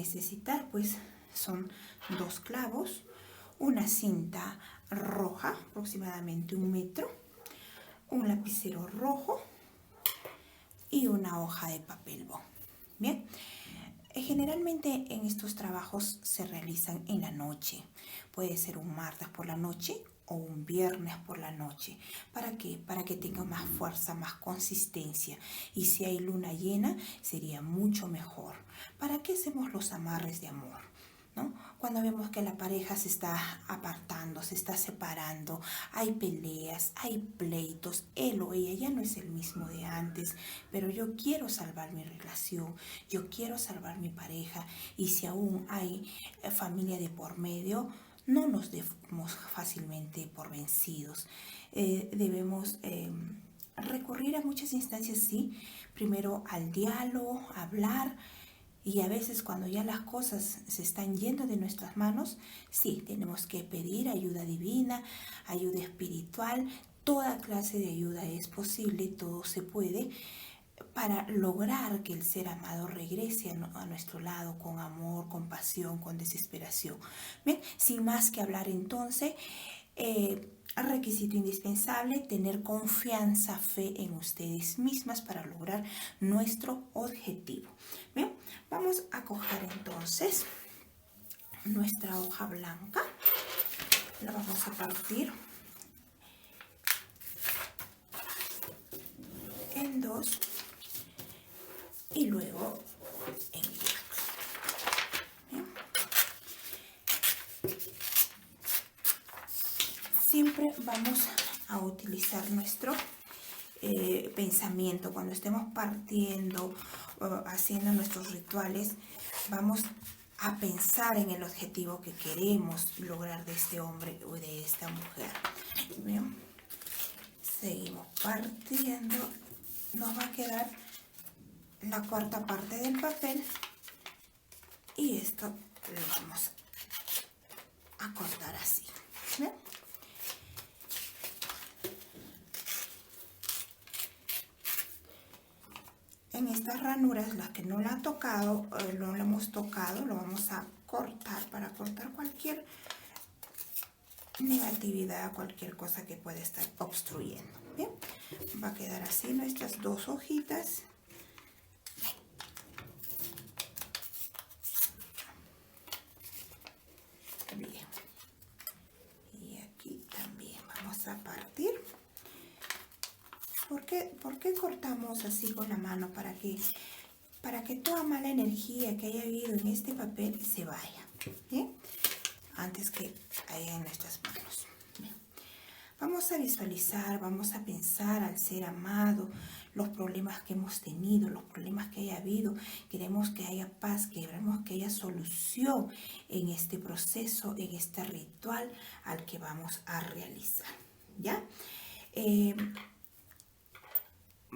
necesitar pues son 2 clavos, una cinta roja, aproximadamente 1 metro, un lapicero rojo y una hoja de papel bond. Bien, generalmente en estos trabajos se realizan en la noche. Puede ser un martes por la noche o un viernes por la noche. ¿Para qué? Para que tenga más fuerza, más consistencia. Y si hay luna llena, sería mucho mejor. ¿Para qué hacemos los amarres de amor? ¿No? Cuando vemos que la pareja se está apartando, se está separando, hay peleas, hay pleitos, él o ella ya no es el mismo de antes, pero yo quiero salvar mi relación, yo quiero salvar mi pareja, y si aún hay familia de por medio, no nos demos fácilmente por vencidos. Debemos recurrir a muchas instancias, sí, primero al diálogo, hablar. Y a veces cuando ya las cosas se están yendo de nuestras manos, sí, tenemos que pedir ayuda divina, ayuda espiritual. Toda clase de ayuda es posible, todo se puede, para lograr que el ser amado regrese a nuestro lado con amor, con pasión, con desesperación. Bien, sin más que hablar entonces, requisito indispensable: tener confianza, fe en ustedes mismas para lograr nuestro objetivo. Bien, vamos a coger entonces nuestra hoja blanca, la vamos a partir en 2 y luego en 4. Bien. Siempre vamos a utilizar nuestro pensamiento cuando estemos partiendo o haciendo nuestros rituales. Vamos a pensar en el objetivo que queremos lograr de este hombre o de esta mujer. Bien, seguimos partiendo. Nos va a quedar la cuarta parte del papel y esto lo vamos a cortar así. ¿Bien? En estas ranuras, las que no la han tocado, no la hemos tocado, lo vamos a cortar para cortar cualquier negatividad, cualquier cosa que pueda estar obstruyendo. Bien, va a quedar así nuestras 2 hojitas. Bien, y aquí también vamos a partir. ¿Por qué cortamos así con la mano? Para que toda mala energía que haya habido en este papel se vaya, ¿bien? Antes que haya en nuestras manos. Bien. Vamos a visualizar, vamos a pensar al ser amado, los problemas que hemos tenido, los problemas que haya habido. Queremos que haya paz, queremos que haya solución en este proceso, en este ritual al que vamos a realizar, ¿ya?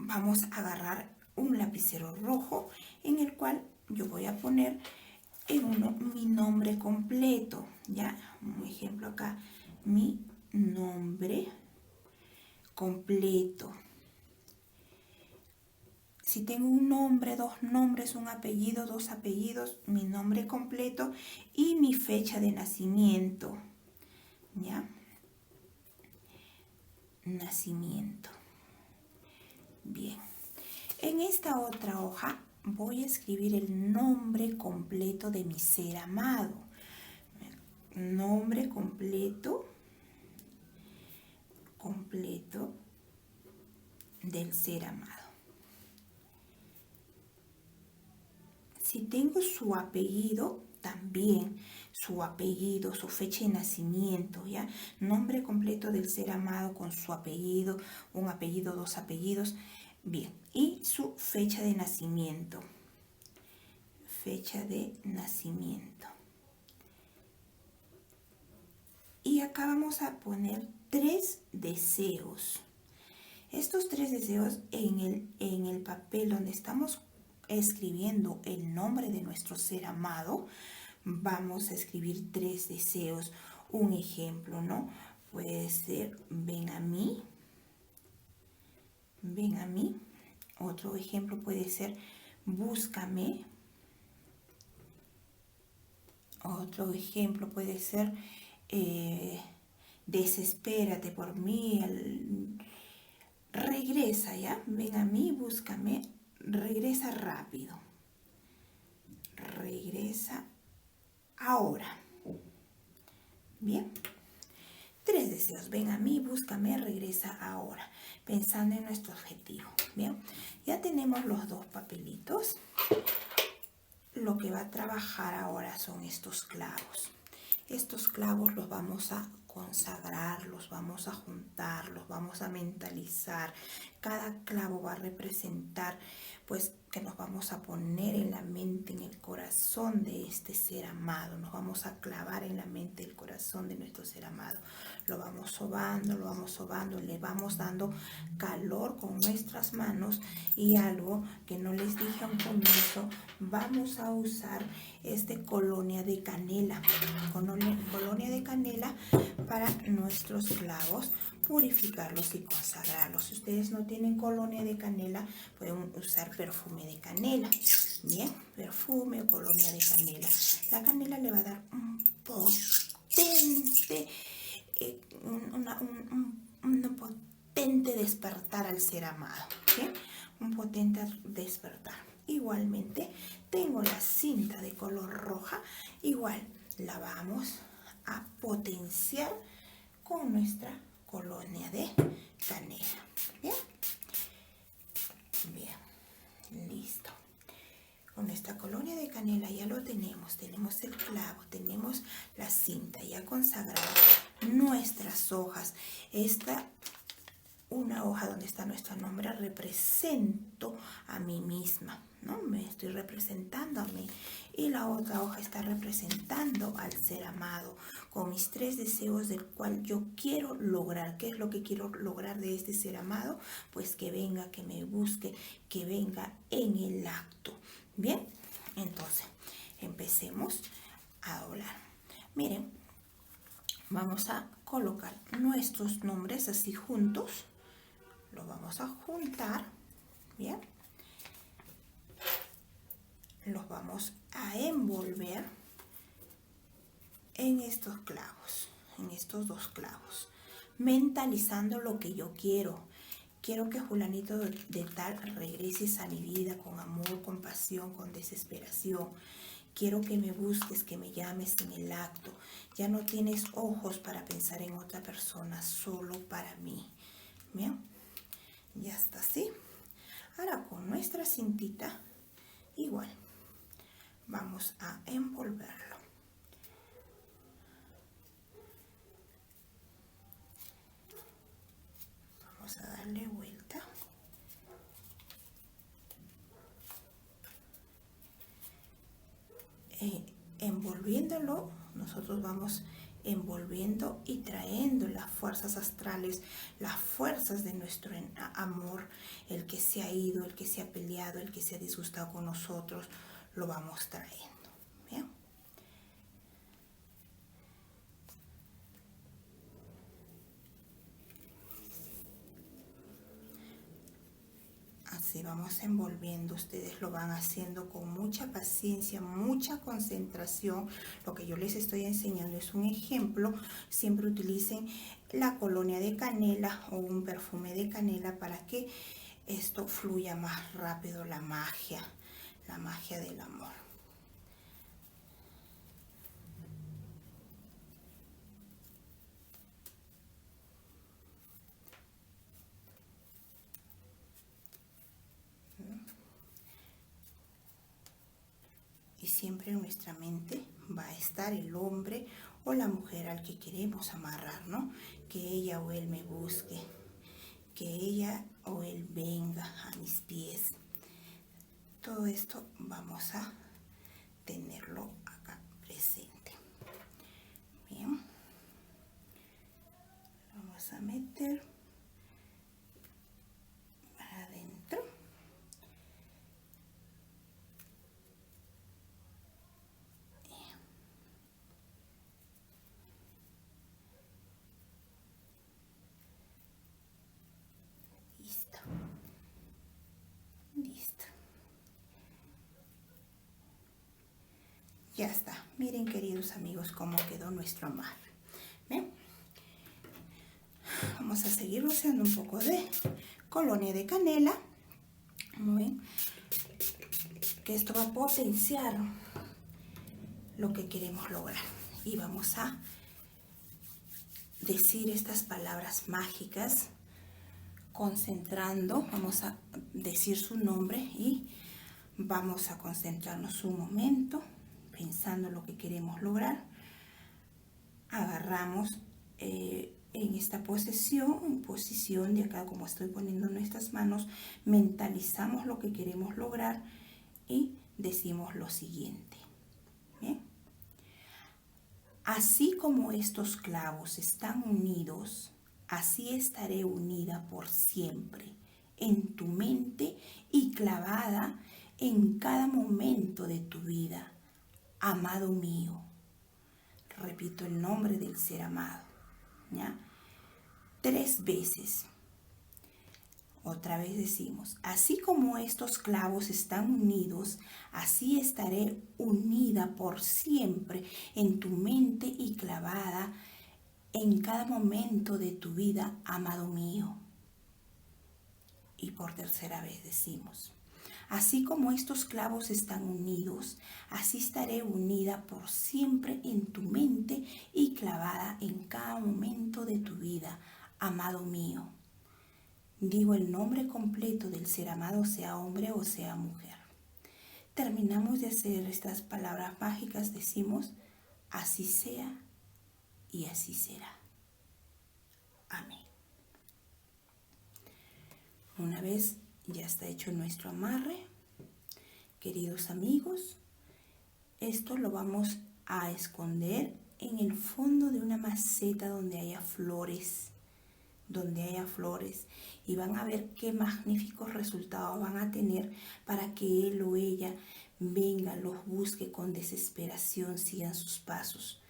Vamos a agarrar un lapicero rojo en el cual yo voy a poner en uno mi nombre completo, ¿ya? Un ejemplo acá, mi nombre completo. Si tengo un nombre, 2 nombres, un apellido, 2 apellidos, mi nombre completo y mi fecha de nacimiento, ¿ya? Nacimiento. Bien, en esta otra hoja voy a escribir el nombre completo de mi ser amado. Nombre completo del ser amado. Si tengo su apellido, también su apellido, su fecha de nacimiento, ¿ya? Nombre completo del ser amado con su apellido, un apellido, 2 apellidos. Bien, y su fecha de nacimiento. Fecha de nacimiento. Y acá vamos a poner 3 deseos. Estos 3 deseos en el papel donde estamos escribiendo el nombre de nuestro ser amado, vamos a escribir 3 deseos. Un ejemplo, ¿no? Puede ser: ven a mí. Ven a mí. Otro ejemplo puede ser: búscame. Otro ejemplo puede ser, desespérate por mí, regresa, ¿ya? Ven a mí, búscame, regresa rápido. Regresa ahora. Bien. 3 deseos. Ven a mí, búscame, regresa ahora. Pensando en nuestro objetivo. Bien. Ya tenemos los 2 papelitos. Lo que va a trabajar ahora son estos clavos. Estos clavos los vamos a consagrar, los vamos a juntar, los vamos a mentalizar. Cada clavo va a representar, pues, que nos vamos a poner en la mente, en el corazón de este ser amado. Nos vamos a clavar en la mente el corazón de nuestro ser amado. Lo vamos sobando, le vamos dando calor con nuestras manos. Y algo que no les dije a un comienzo, vamos a usar colonia de canela. Colonia de canela para nuestros clavos, purificarlos y consagrarlos. Si ustedes no tienen colonia de canela, pueden usar perfume de canela. Bien, perfume o colonia de canela. La canela le va a dar un potente, un potente despertar al ser amado. ¿Bien? Un potente despertar. Igualmente, tengo la cinta de color roja. Igual la vamos a potenciar con nuestra colonia de canela. Bien, bien, listo. Con nuestra colonia de canela ya lo tenemos. Tenemos el clavo, tenemos la cinta ya consagrada, nuestras hojas. Una hoja donde está nuestro nombre, represento a mí misma, ¿no? Me estoy representando a mí. Y la otra hoja está representando al ser amado, con mis 3 deseos del cual yo quiero lograr. ¿Qué es lo que quiero lograr de este ser amado? Pues que venga, que me busque, que venga en el acto. Bien, entonces empecemos a doblar. Miren, vamos a colocar nuestros nombres así juntos. Lo vamos a juntar, bien. Los vamos a envolver en estos clavos, en estos 2 clavos, mentalizando lo que yo quiero. Quiero que fulanito de tal regreses a mi vida con amor, con pasión, con desesperación. Quiero que me busques, que me llames en el acto. Ya no tienes ojos para pensar en otra persona, solo para mí. Bien. Ya está así. Ahora con nuestra cintita igual vamos a envolverlo. Vamos a darle vuelta. Envolviéndolo, nosotros vamos envolviendo y trayendo las fuerzas astrales, las fuerzas de nuestro amor, el que se ha ido, el que se ha peleado, el que se ha disgustado con nosotros, lo vamos trayendo. ¿Bien? Así vamos envolviendo. Ustedes lo van haciendo con mucha paciencia, mucha concentración. Lo que yo les estoy enseñando es un ejemplo. Siempre utilicen la colonia de canela o un perfume de canela para que esto fluya más rápido, la magia del amor. Y siempre en nuestra mente va a estar el hombre o la mujer al que queremos amarrar, ¿no? Que ella o él me busque, que ella o él venga a mis pies. Todo esto vamos a tenerlo acá presente. Bien. Vamos a meter para adentro. Listo. Listo. Ya está. Miren, queridos amigos, cómo quedó nuestro amarre. ¿Ven? Vamos a seguir rociando un poco de colonia de canela. Muy bien. Que esto va a potenciar lo que queremos lograr. Y vamos a decir estas palabras mágicas, concentrando. Vamos a decir su nombre y vamos a concentrarnos un momento, pensando lo que queremos lograr. Agarramos en esta posición de acá, como estoy poniendo nuestras manos, mentalizamos lo que queremos lograr y decimos lo siguiente. ¿Bien? Así como estos clavos están unidos, así estaré unida por siempre en tu mente y clavada en cada momento de tu vida, amado mío. Repito el nombre del ser amado, ¿ya? 3 veces. Otra vez decimos, así como estos clavos están unidos, así estaré unida por siempre en tu mente y clavada en cada momento de tu vida, amado mío. Y por 3ª vez decimos, así como estos clavos están unidos, así estaré unida por siempre en tu mente y clavada en cada momento de tu vida, amado mío. Digo el nombre completo del ser amado, sea hombre o sea mujer. Terminamos de hacer estas palabras mágicas, decimos, así sea y así será. Amén. Una vez ya está hecho nuestro amarre, queridos amigos, esto lo vamos a esconder en el fondo de una maceta donde haya flores. Y van a ver qué magníficos resultados van a tener para que él o ella venga, los busque con desesperación, sigan sus pasos.